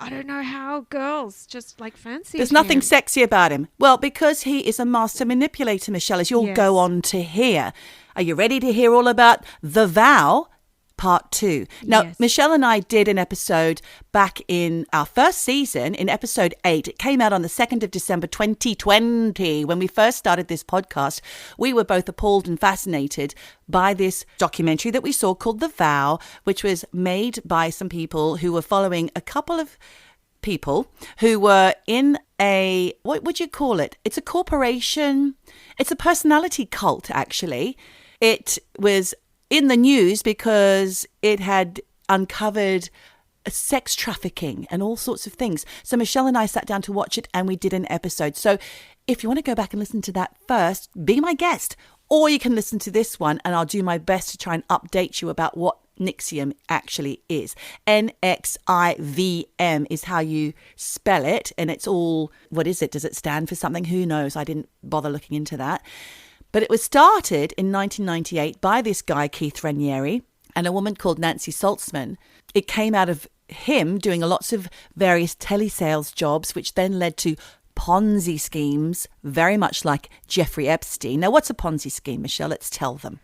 I don't know how girls just like fancy There's nothing him. sexy about him. Well, because he is a master manipulator, Michelle, as you'll Yes. go on to hear. Are you ready to hear all about The Vow? Part 2. Now, Yes. Michelle and I did an episode back in our first season, in episode 8. It came out on the 2nd of December 2020. When we first started this podcast, we were both appalled and fascinated by this documentary that we saw called The Vow, which was made by some people who were following a couple of people who were in a, what would you call it? It's a corporation. It's a personality cult, actually. It was in the news because it had uncovered sex trafficking and all sorts of things. So Michelle and I sat down to watch it and we did an episode. So if you want to go back and listen to that first, be my guest. Or you can listen to this one and I'll do my best to try and update you about what NXIVM actually is. NXIVM is how you spell it. And it's all, what is it? Does it stand for something? Who knows? I didn't bother looking into that. But it was started in 1998 by this guy, Keith Raniere, and a woman called Nancy Saltzman. It came out of him doing lots of various telesales jobs, which then led to Ponzi schemes, very much like Jeffrey Epstein. Now, what's a Ponzi scheme, Michelle? Let's tell them.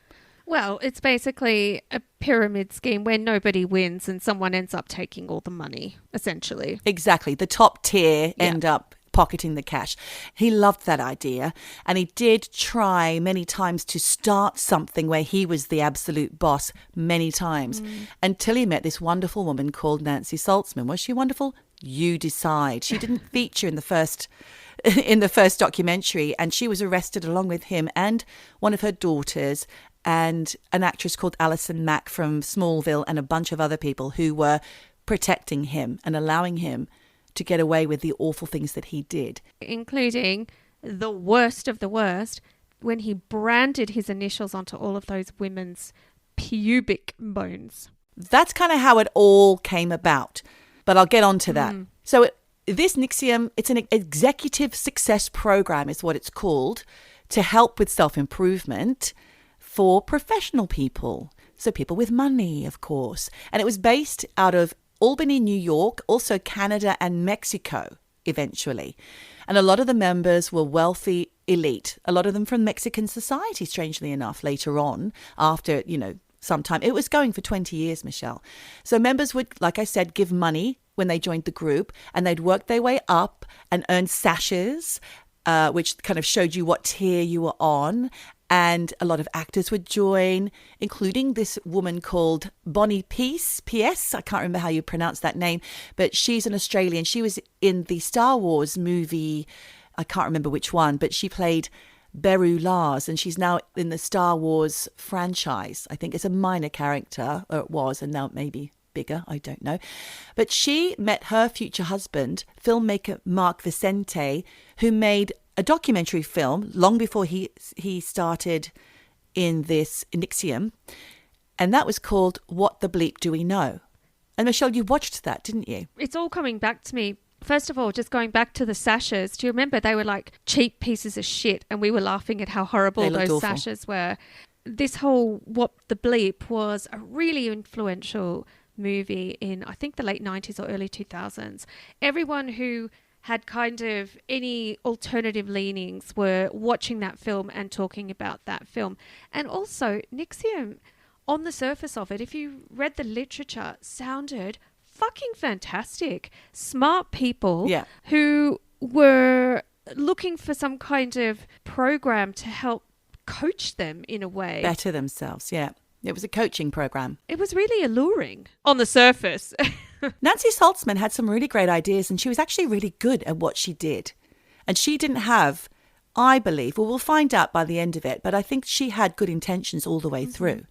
Well, it's basically a pyramid scheme where nobody wins and someone ends up taking all the money, essentially. Exactly. The top tier end up pocketing the cash. He loved that idea, and he did try many times to start something where he was the absolute boss many times until he met this wonderful woman called Nancy Saltzman. Was she wonderful? You decide. She didn't feature in the first documentary, and she was arrested along with him and one of her daughters and an actress called Alison Mack from Smallville and a bunch of other people who were protecting him and allowing him to get away with the awful things that he did. Including the worst of the worst, when he branded his initials onto all of those women's pubic bones. That's kind of how it all came about. But I'll get on to that. So this NXIVM, it's an executive success program is what it's called, to help with self-improvement for professional people. So people with money, of course. And it was based out of Albany, New York, also Canada and Mexico eventually. And a lot of the members were wealthy elite, a lot of them from Mexican society, strangely enough, later on, after, some time. It was going for 20 years, Michelle. So members would, like I said, give money when they joined the group, and they'd work their way up and earn sashes, which kind of showed you what tier you were on. And a lot of actors would join, including this woman called Bonnie P.S. I can't remember how you pronounce that name, but she's an Australian. She was in the Star Wars movie. I can't remember which one, but she played Beru Lars, and she's now in the Star Wars franchise. I think it's a minor character, or it was, and now maybe bigger, I don't know. But she met her future husband, filmmaker Mark Vicente, who made a documentary film long before he started in this NXIVM, and that was called What the Bleep Do We Know? And Michelle, you watched that, didn't you? It's all coming back to me. First of all, just going back to the sashes, do you remember they were like cheap pieces of shit and we were laughing at how horrible those awful. sashes were? This whole What the Bleep was a really influential movie in, I think, the late 90s or early 2000s. Everyone who had kind of any alternative leanings were watching that film and talking about that film. And also, NXIVM, on the surface of it, if you read the literature, sounded fucking fantastic. Smart people who were looking for some kind of program to help coach them in a way. Better themselves, yeah. It was a coaching program. It was really alluring on the surface. Nancy Saltzman had some really great ideas, and she was actually really good at what she did. And she didn't have, I believe, well, we'll find out by the end of it, but I think she had good intentions all the way through.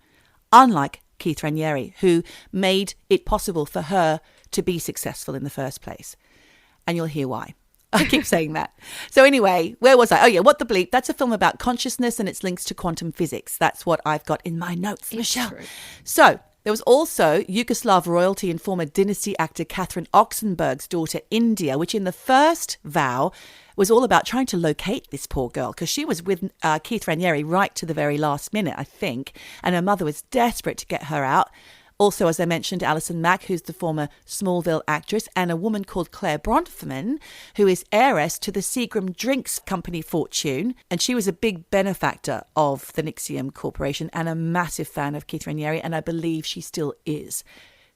Unlike Keith Raniere, who made it possible for her to be successful in the first place. And you'll hear why. I keep saying that. So anyway, where was I? Oh yeah, What the Bleep? That's a film about consciousness and its links to quantum physics. That's what I've got in my notes, Michelle. True. So there was also Yugoslav royalty and former dynasty actor Catherine Oxenberg's daughter, India, which in the first Vow was all about trying to locate this poor girl because she was with Keith Raniere right to the very last minute, I think. And her mother was desperate to get her out. Also, as I mentioned, Alison Mack, who's the former Smallville actress, and a woman called Claire Bronfman, who is heiress to the Seagram Drinks Company fortune. And she was a big benefactor of the NXIVM Corporation and a massive fan of Keith Raniere, and I believe she still is.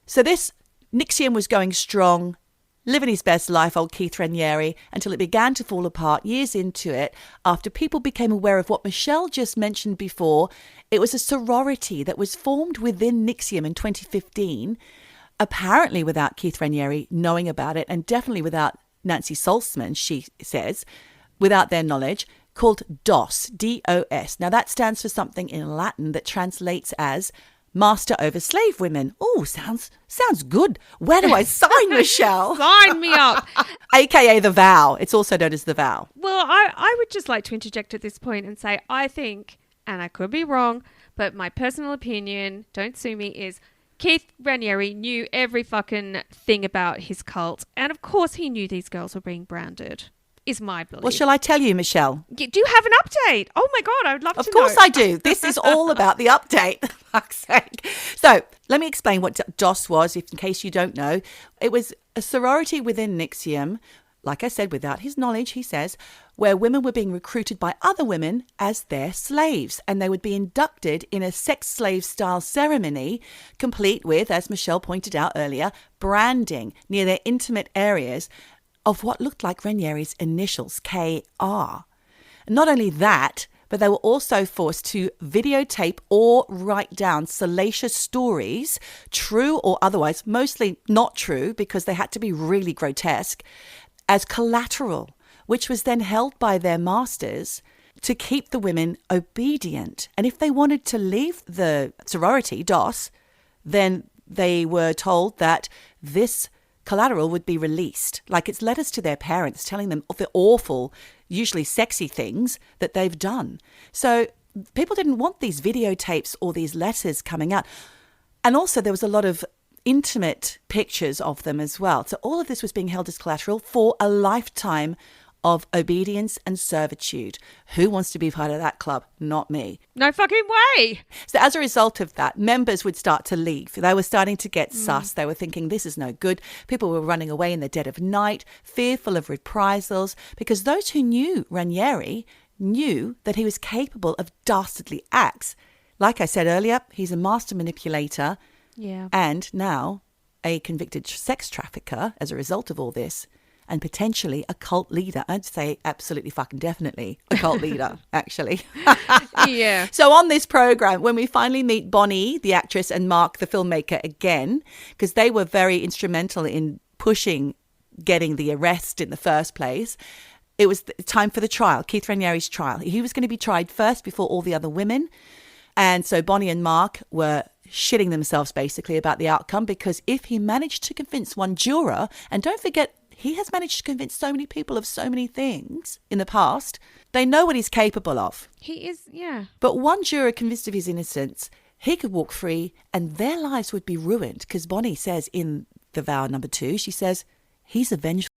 So this NXIVM was going strong, living his best life, old Keith Raniere, until it began to fall apart years into it after people became aware of what Michelle just mentioned before. It was a sorority that was formed within NXIVM in 2015, apparently without Keith Raniere knowing about it, and definitely without Nancy Salzman, she says, without their knowledge, called DOS, D-O-S. Now that stands for something in Latin that translates as Master over Slave Women. Oh, sounds good. Where do I sign, Michelle? Sign me up. AKA the vow. It's also known as the vow. Well, I would just like to interject at this point and say, I think, and I could be wrong, but my personal opinion, don't sue me, is Keith Raniere knew every fucking thing about his cult. And of course he knew these girls were being branded. Is my belief. Well, shall I tell you, Michelle? Do you have an update? Oh my God, I would love to know. Of course I do. This is all about the update. For fuck's sake. So let me explain what DOS was, in case you don't know. It was a sorority within NXIVM, like I said, without his knowledge, he says, where women were being recruited by other women as their slaves. And they would be inducted in a sex slave style ceremony, complete with, as Michelle pointed out earlier, branding near their intimate areas of what looked like Raniere's initials, KR. Not only that, but they were also forced to videotape or write down salacious stories, true or otherwise, mostly not true because they had to be really grotesque, as collateral, which was then held by their masters to keep the women obedient. And if they wanted to leave the sorority, DOS, then they were told that this collateral would be released. Like it's letters to their parents telling them of the awful, usually sexy things that they've done. So people didn't want these videotapes or these letters coming out. And also there was a lot of intimate pictures of them as well. So all of this was being held as collateral for a lifetime of obedience and servitude. Who wants to be part of that club? Not me. No fucking way. So as a result of that, members would start to leave. They were starting to get sus. They were thinking, this is no good. People were running away in the dead of night, fearful of reprisals, because those who knew Raniere knew that he was capable of dastardly acts. Like I said earlier, he's a master manipulator and now a convicted sex trafficker as a result of all this. And potentially a cult leader. I'd say absolutely fucking definitely a cult leader, actually. Yeah. So on this program, when we finally meet Bonnie, the actress, and Mark, the filmmaker, again, because they were very instrumental in pushing getting the arrest in the first place, it was time for the trial, Keith Raniere's trial. He was going to be tried first before all the other women. And so Bonnie and Mark were shitting themselves basically about the outcome, because if he managed to convince one juror, and don't forget, he has managed to convince so many people of so many things in the past. They know what he's capable of. He is, yeah. But one juror convinced of his innocence, he could walk free and their lives would be ruined, because Bonnie says in the vow number 2, she says, he's a vengeful